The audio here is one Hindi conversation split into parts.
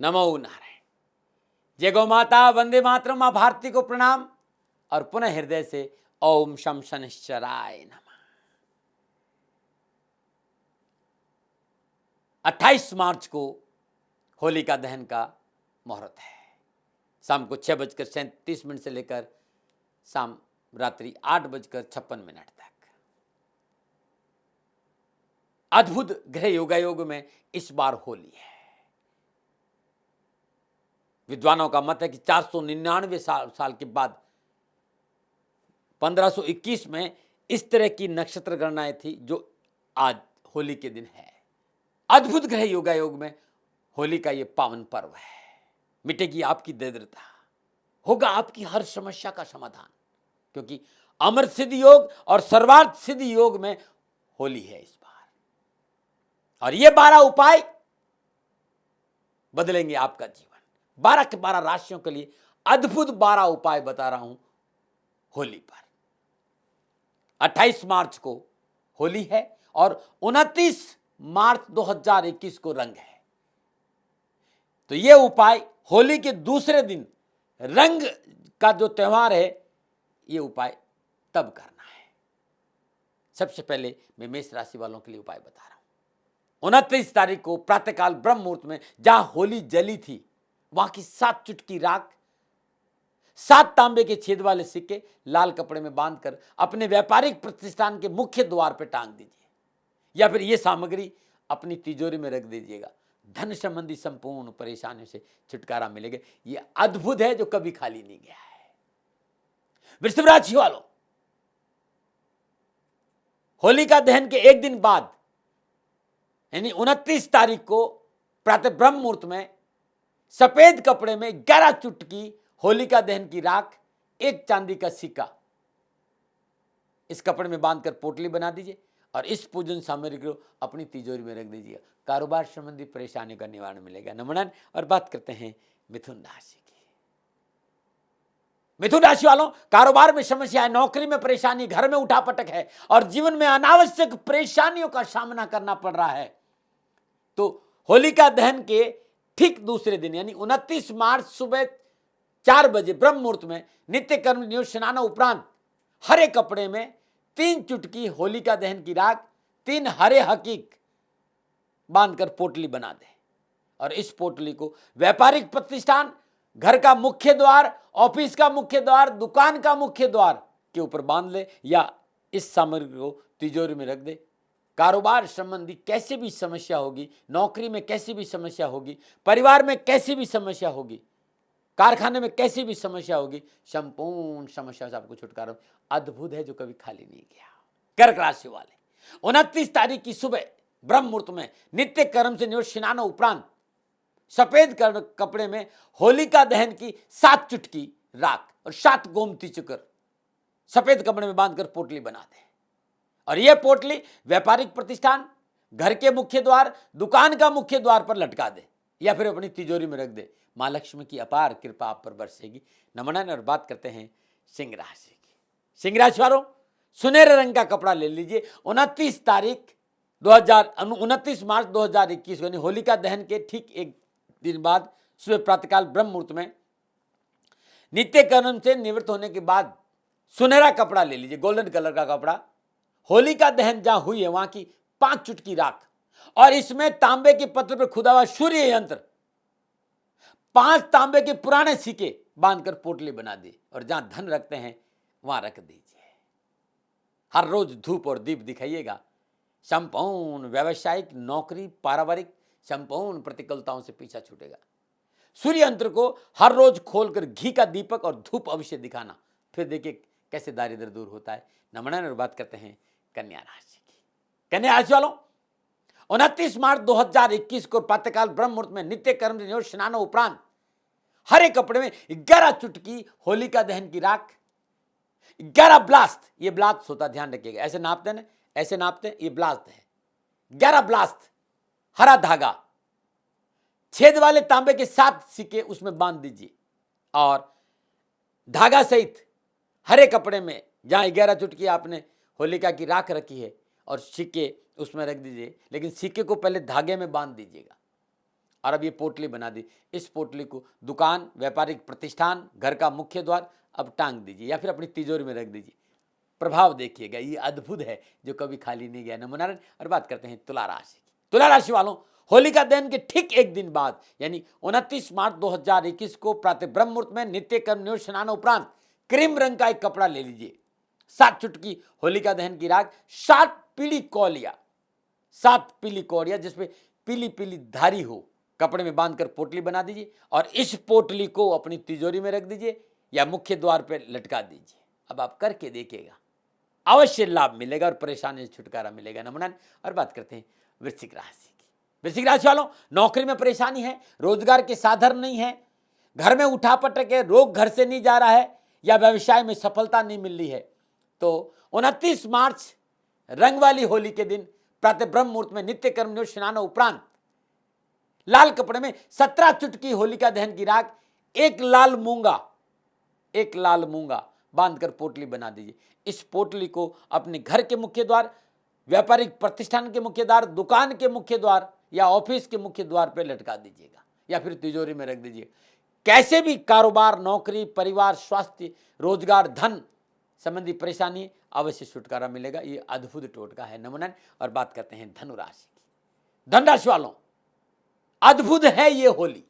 नमो नारायण। जय गौ माता, वंदे मातरम, मां भारती को प्रणाम और पुनः हृदय से ओम शम शनिश्चराय नमः। 28 मार्च को होलिका दहन का मुहूर्त है। शाम को 6:37 से लेकर शाम रात्रि 8:56 तक। अद्भुत ग्रह योगायोग में इस बार होली है। विद्वानों का मत है कि 499 साल के बाद 1521 में इस तरह की नक्षत्र गणनाएं थी जो आज होली के दिन है। अद्भुत ग्रह योगायोग में होली का ये पावन पर्व है। मिटेगी आपकी दरिद्रता, होगा आपकी हर समस्या का समाधान, क्योंकि अमर सिद्ध योग और सर्वार्थ सिद्ध योग में होली है इस बार। और ये 12 उपाय बदलेंगे आपका जीवन। 12 के 12 राशियों के लिए अद्भुत 12 उपाय बता रहा हूं होली पर। 28 मार्च को होली है और 29 मार्च 2021 को रंग है। तो ये उपाय होली के दूसरे दिन रंग का जो त्योहार है, ये उपाय तब करना है। सबसे पहले मैं मेष राशि वालों के लिए उपाय बता रहा हूं। 29 तारीख को प्रातःकाल ब्रह्म मुहूर्त में जहां होली जली थी, वहां की 7 चुटकी राख 7 तांबे के छेद वाले सिक्के लाल कपड़े में बांधकर अपने व्यापारिक प्रतिष्ठान के मुख्य द्वार पर टांग दीजिए, या फिर यह सामग्री अपनी तिजोरी में रख दीजिएगा। धन संबंधी संपूर्ण परेशानियों से छुटकारा मिलेगा। यह अद्भुत है जो कभी खाली नहीं गया है। वृषभ राशि वालों, होलिका दहन के एक दिन बाद यानी 29 तारीख को प्रातः ब्रह्म मुहूर्त में सफेद कपड़े में 11 चुटकी होलिका दहन की राख, 1 चांदी का सिक्का इस कपड़े में बांधकर पोटली बना दीजिए और इस पूजन सामग्री को अपनी तिजोरी में रख दीजिए। कारोबार संबंधी परेशानियों का निवारण मिलेगा। नमन। और बात करते हैं मिथुन राशि की। मिथुन राशि वालों, कारोबार में समस्या है, नौकरी में परेशानी, घर में उठापटक है और जीवन में अनावश्यक परेशानियों का सामना करना पड़ रहा है। तो होलिका दहन के ठीक दूसरे दिन यानी 29 मार्च सुबह 4 बजे ब्रह्म मुहूर्त में नित्य कर्म नियोग स्नान उपरांत हरे कपड़े में 3 चुटकी होलिका दहन की राख 3 हरे हकीक बांधकर पोटली बना दे और इस पोटली को व्यापारिक प्रतिष्ठान, घर का मुख्य द्वार, ऑफिस का मुख्य द्वार, दुकान का मुख्य द्वार के ऊपर बांध ले या इस सामग्री को तिजोरी में रख दे। कारोबार संबंधी कैसी भी समस्या होगी, नौकरी में कैसी भी समस्या होगी, परिवार में कैसी भी समस्या होगी, कारखाने में कैसी भी समस्या होगी, संपूर्ण समस्या से आपको छुटकारा। अद्भुत है जो कभी खाली नहीं गया। कर्क राशि वाले, 29 तारीख की सुबह ब्रह्म मुहूर्त में नित्य कर्म से निवृत्त स्नान उपरांत सफेद कपड़े में होलिका दहन की 7 चुटकी राख और 7 गोमती चुकर सफेद कपड़े में बांधकर पोटली बना दे और यह पोटली व्यापारिक प्रतिष्ठान, घर के मुख्य द्वार, दुकान का मुख्य द्वार पर लटका दे या फिर अपनी तिजोरी में रख दे। मां लक्ष्मी की अपार कृपा आप पर बरसेगी। नमन। और बात करते हैं सिंह राशि की। सिंह राशि वालों, सुनहरे रंग का कपड़ा ले लीजिए। 29 मार्च 2021 यानी होलिका दहन के ठीक एक दिन बाद सुबह प्रातःकाल ब्रह्म मुहूर्त में नित्य कर्म से निवृत्त होने के बाद सुनहरा कपड़ा ले लीजिए, गोल्डन कलर का कपड़ा। होलिका दहन जहां हुई है वहां की 5 चुटकी राख और इसमें तांबे के पत्र पर खुदा हुआ सूर्य यंत्र, 5 तांबे के पुराने सिक्के बांधकर पोटली बना दी और जहां धन रखते हैं वहां रख दीजिए। हर रोज धूप और दीप दिखाइएगा। संपूर्ण व्यावसायिक, नौकरी, पारिवारिक संपूर्ण प्रतिकूलताओं से पीछा छूटेगा। सूर्य यंत्र को हर रोज खोलकर घी का दीपक और धूप अवश्य दिखाना, फिर देखिए कैसे दारिद्र्य दूर होता है। नमन। और बात करते हैं कन्या राशि की। कन्या राशि वालों, 29 मार्च 2021 को प्रातःकाल ब्रह्म मुहूर्त में नित्य कर्म नियोग स्नान उपरांत हरे कपड़े में 11 चुटकी होलिका दहन की राख, 11 ब्लास्ट, ये ब्लास्ट होता, ध्यान रखिएगा, ऐसे नापते हैं ना, ऐसे नापते हैं, ये ब्लास्ट है। 11 ब्लास्ट हरा धागा, छेद वाले तांबे के 7 सिक्के उसमें बांध दीजिए और धागा सहित हरे कपड़े में जहां 11 चुटकी आपने होलिका की राख रखी है और सिक्के उसमें रख दीजिए, लेकिन सिक्के को पहले धागे में बांध दीजिएगा और अब ये पोटली बना दी। इस पोटली को दुकान, व्यापारिक प्रतिष्ठान, घर का मुख्य द्वार अब टांग दीजिए या फिर अपनी तिजोरी में रख दीजिए। प्रभाव देखिएगा, ये अद्भुत है जो कभी खाली नहीं गया। नमो नारायण। और बात करते हैं तुला राशि की। तुला राशि वालों, होलिका दहन के ठीक एक दिन बाद यानी 29 मार्च 2021 को प्रातः ब्रह्म मुहूर्त में नित्य कर्म नियोजन स्नान उपरांत क्रीम रंग का एक कपड़ा ले लीजिए। 7 चुटकी होलिका दहन की राख, 7 पीली कौलिया, 7 पीली कौड़िया जिसमें पीली पीली धारी हो, कपड़े में बांधकर पोटली बना दीजिए और इस पोटली को अपनी तिजोरी में रख दीजिए या मुख्य द्वार पर लटका दीजिए। अब आप करके देखिएगा, अवश्य लाभ मिलेगा और परेशानी से छुटकारा मिलेगा। नमन। और बात करते हैं वृश्चिक राशि की। वृश्चिक राशि वालों, नौकरी में परेशानी है, रोजगार के साधन नहीं है, घर में उठापटक है, रोग घर से नहीं जा रहा है या व्यवसाय में सफलता नहीं मिल रही है, तो 29 मार्च रंग वाली होली के दिन प्रातः ब्रह्म मुहूर्त में नित्य कर्म नियोजन स्नान उपरांत लाल कपड़े में 17 चुटकी होलिका दहन की राख, एक लाल मूंगा बांधकर पोटली बना दीजिए। इस पोटली को अपने घर के मुख्य द्वार, व्यापारिक प्रतिष्ठान के मुख्य द्वार, दुकान के मुख्य द्वार या ऑफिस के मुख्य द्वार पर लटका दीजिएगा या फिर तिजोरी में रख दीजिए। कैसे भी कारोबार, नौकरी, परिवार, स्वास्थ्य, रोजगार, धन संबंधी परेशानी अवश्य छुटकारा मिलेगा। ये अद्भुत टोटका है। नमन। और बात करते हैं धनु राशि की। धनु राशि वालों, अद्भुत है ये होली।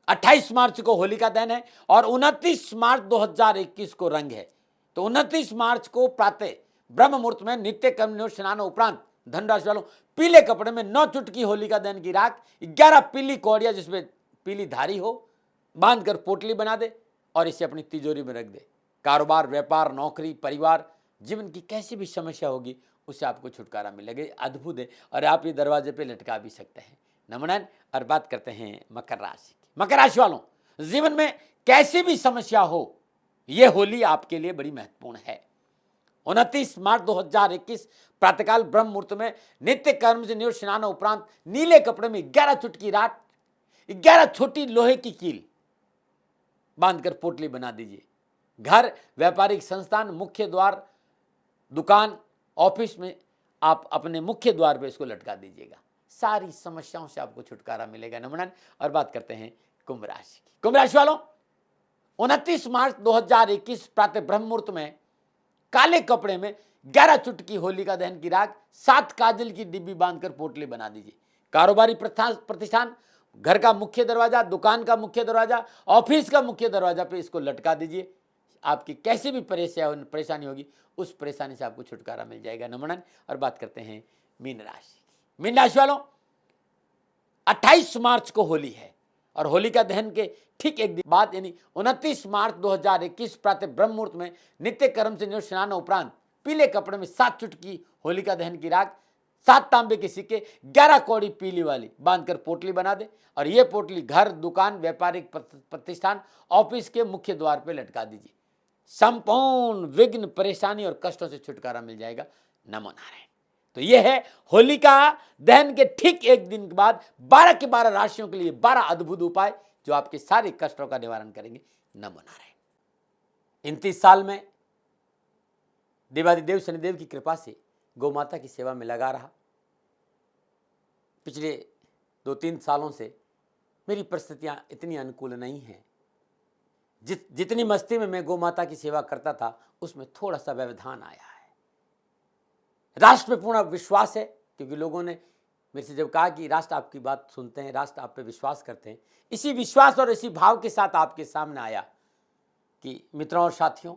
28 मार्च को होलिका दहन है और 29 मार्च 2021 को रंग है। तो 29 मार्च को प्रातः ब्रह्म मुहूर्त में नित्य कर्म नियोजन स्नान उपरांत धनु राशि वालों पीले कपड़े में 9 चुटकी होलिका दहन की राख, 11 पीली कौड़िया जिसमें पीली धारी हो बांधकर पोटली बना दे और इसे अपनी तिजोरी में रख दे। कारोबार, व्यापार, नौकरी, परिवार, जीवन की कैसी भी समस्या होगी उससे आपको छुटकारा मिलेगा। अद्भुत है और आप ये दरवाजे पे लटका भी सकते हैं। नमन। और बात करते हैं मकर राशि की। मकर राशि वालों, जीवन में कैसी भी समस्या हो, यह होली आपके लिए बड़ी महत्वपूर्ण है। 29 मार्च 2021 प्रातःकाल ब्रह्म मुहूर्त में नित्य कर्म से नियोजन स्नान उपरांत नीले कपड़े में 11 चुटकी राख, 11 छोटी लोहे की कील बांधकर पोटली बना दीजिए। घर, व्यापारिक संस्थान, मुख्य द्वार, दुकान, ऑफिस में आप अपने मुख्य द्वार पे इसको लटका दीजिएगा। सारी समस्याओं से आपको छुटकारा मिलेगा। नमन। और बात करते हैं कुंभ राशि की। कुंभ राशि वालों, 29 मार्च 2021 प्रातः ब्रह्म मुहूर्त में काले कपड़े में 11 चुटकी होलिका दहन की राख, 7 काजल की डिब्बी बांधकर पोटली बना दीजिए। कारोबारी प्रतिष्ठान, घर का मुख्य दरवाजा, दुकान का मुख्य दरवाजा, ऑफिस का मुख्य दरवाजा पे इसको लटका दीजिए। आपकी कैसी भी परेशानी होगी उस परेशानी से आपको छुटकारा मिल जाएगा। नमन। और बात करते हैं मीन राशि की। मीन राशि वालों, 28 मार्च को होली है और होलिका दहन के ठीक एक दिन बाद यानी 29 मार्च 2021 प्रातः ब्रह्म मुहूर्त में नित्य कर्म से नियोजन स्नान उपरांत पीले कपड़े में 7 चुटकी होलिका दहन की राख, 7 तांबे के सिक्के, 11 कौड़ी पीली वाली बांधकर पोटली बना दे और ये पोटली घर, दुकान, व्यापारिक प्रतिष्ठान, ऑफिस के मुख्य द्वार पर लटका दीजिए। संपूर्ण विघ्न, परेशानी और कष्टों से छुटकारा मिल जाएगा। नमो नारायण। तो यह है होलिका दहन के ठीक एक दिन के बाद 12 के 12 राशियों के लिए 12 अद्भुत उपाय जो आपके सारे कष्टों का निवारण करेंगे। नमो नारायण। 29 साल में देवादिदेव शनिदेव की कृपा से गौ माता की सेवा में लगा रहा। पिछले 2-3 सालों से मेरी परिस्थितियां इतनी अनुकूल नहीं हैं। जितनी मस्ती में मैं गौ माता की सेवा करता था उसमें थोड़ा सा व्यवधान आया है। राष्ट्र पे पूर्ण विश्वास है क्योंकि लोगों ने मेरे से जब कहा कि राष्ट्र आपकी बात सुनते हैं, राष्ट्र आप पे विश्वास करते हैं, इसी विश्वास और इसी भाव के साथ आपके सामने आया कि मित्रों और साथियों,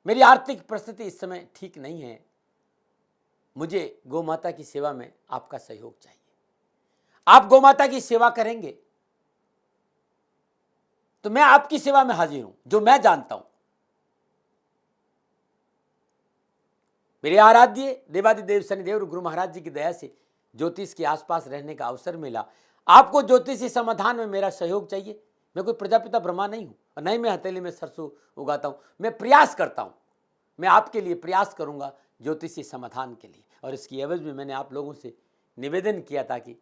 मेरी आर्थिक परिस्थिति इस समय ठीक नहीं है, मुझे गौ माता की सेवा में आपका सहयोग चाहिए। आप गौ माता की सेवा करेंगे तो मैं आपकी सेवा में हाजिर हूं। जो मैं जानता हूं, मेरे आराध्य देवादिदेव शनिदेव और गुरु महाराज जी की दया से ज्योतिष के आसपास रहने का अवसर मिला। आपको ज्योतिषी समाधान में मेरा सहयोग चाहिए। मैं कोई प्रजापिता ब्रह्मा नहीं हूं और नहीं मैं हथेली में सरसों उगाता हूं। मैं प्रयास करता हूं, मैं आपके लिए प्रयास करूंगा ज्योतिषी समाधान के लिए। और इसकी एवज में मैंने आप लोगों से निवेदन किया था कि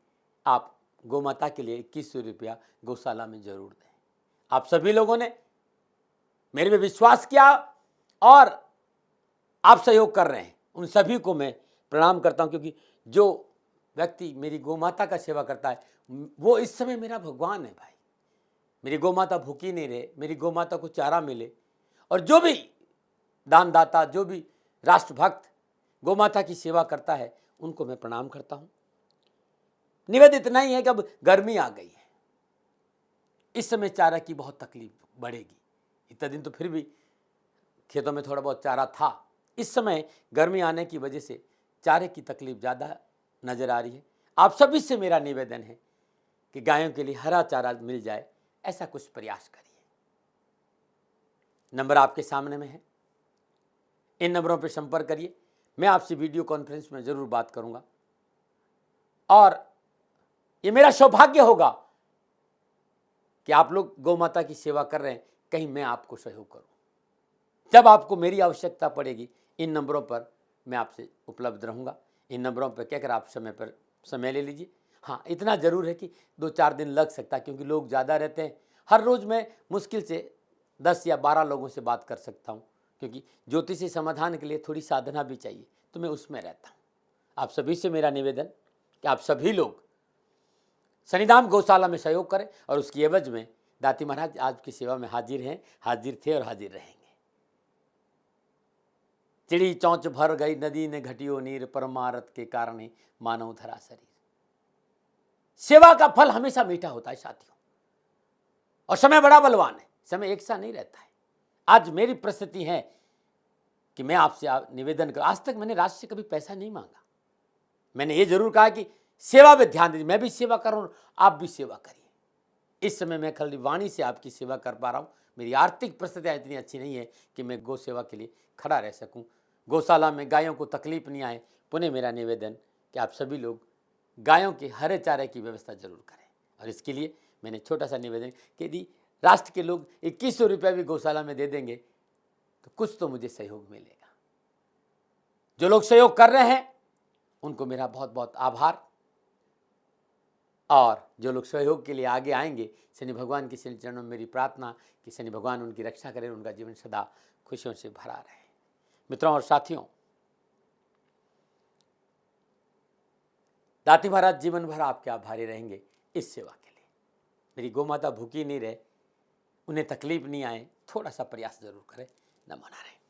आप गौ माता के लिए 2100 रुपया गौशाला में जरूर दें। आप सभी लोगों ने मेरे पे विश्वास किया और आप सहयोग कर रहे हैं। उन सभी को मैं प्रणाम करता हूं क्योंकि जो व्यक्ति मेरी गौ माता का सेवा करता है, वो इस समय मेरा भगवान है भाई। मेरी गौ माता भूखी नहीं रहे, मेरी गौ माता को चारा मिले, और जो भी दानदाता, जो भी राष्ट्रभक्त गौ माता की सेवा करता है, उनको मैं प्रणाम करता हूँ। निवेदन इतना ही है कि अब गर्मी आ गई है, इस समय चारा की बहुत तकलीफ बढ़ेगी। इतना दिन तो फिर भी खेतों में थोड़ा बहुत चारा था, इस समय गर्मी आने की वजह से चारे की तकलीफ ज़्यादा नज़र आ रही है। आप सभी से मेरा निवेदन है कि गायों के लिए हरा चारा मिल जाए, ऐसा कुछ प्रयास करिए। नंबर आपके सामने में है, इन नंबरों पर संपर्क करिए। मैं आपसे वीडियो कॉन्फ्रेंस में ज़रूर बात करूंगा, और ये मेरा सौभाग्य होगा कि आप लोग गौ माता की सेवा कर रहे हैं, कहीं मैं आपको सहयोग करूं। जब आपको मेरी आवश्यकता पड़ेगी, इन नंबरों पर मैं आपसे उपलब्ध रहूंगा। इन नंबरों पर कहकर आप समय ले लीजिए। हाँ, इतना ज़रूर है कि 2-4 दिन लग सकता है, क्योंकि लोग ज़्यादा रहते हैं। हर रोज़ मैं मुश्किल से 10 या 12 लोगों से बात कर सकता हूँ, क्योंकि ज्योतिषी समाधान के लिए थोड़ी साधना भी चाहिए, तो मैं उसमें रहता हूँ। आप सभी से मेरा निवेदन कि आप सभी लोग शनिधाम गौशाला में सहयोग करें, और उसकी एवज में दाती महाराज आपकी सेवा में हाजिर हैं, हाजिर थे और हाजिर रहेंगे। चिड़ी चौंच भर गई नदी ने घटियो नीर, परमारथ के कारण मानव धरा शरीर। सेवा का फल हमेशा मीठा होता है साथियों, और समय बड़ा बलवान है, समय एक सा नहीं रहता है। आज मेरी परिस्थिति है कि मैं आपसे निवेदन कर, आज तक मैंने राष्ट्र से कभी पैसा नहीं मांगा। मैंने ये जरूर कहा कि सेवा में ध्यान दीजिए, मैं भी सेवा कर रहा हूं, आप भी सेवा करिए। इस समय मैं खाली वाणी से आपकी सेवा कर पा रहा हूं। मेरी आर्थिक परिस्थितियां इतनी अच्छी नहीं है कि मैं गौ सेवा के लिए खड़ा रह सकूं, गौशाला में गायों को तकलीफ नहीं आए। पुनः मेरा निवेदन कि आप सभी लोग गायों के हरे चारे की व्यवस्था जरूर करें, और इसके लिए मैंने छोटा सा निवेदन कि यदि राष्ट्र के लोग 2100 रुपया भी गौशाला में दे देंगे तो कुछ तो मुझे सहयोग मिलेगा। जो लोग सहयोग कर रहे हैं उनको मेरा बहुत बहुत आभार, और जो लोग सहयोग के लिए आगे आएंगे, शनि भगवान के चरणों में मेरी प्रार्थना कि शनि भगवान उनकी रक्षा करें, उनका जीवन सदा खुशियों से भरा रहे। मित्रों और साथियों, दाती महाराज जीवन भर आपके आभारी रहेंगे इस सेवा के लिए। मेरी गौ माता भूखी नहीं रहे, उन्हें तकलीफ नहीं आए, थोड़ा सा प्रयास जरूर करें। नमो नारायण।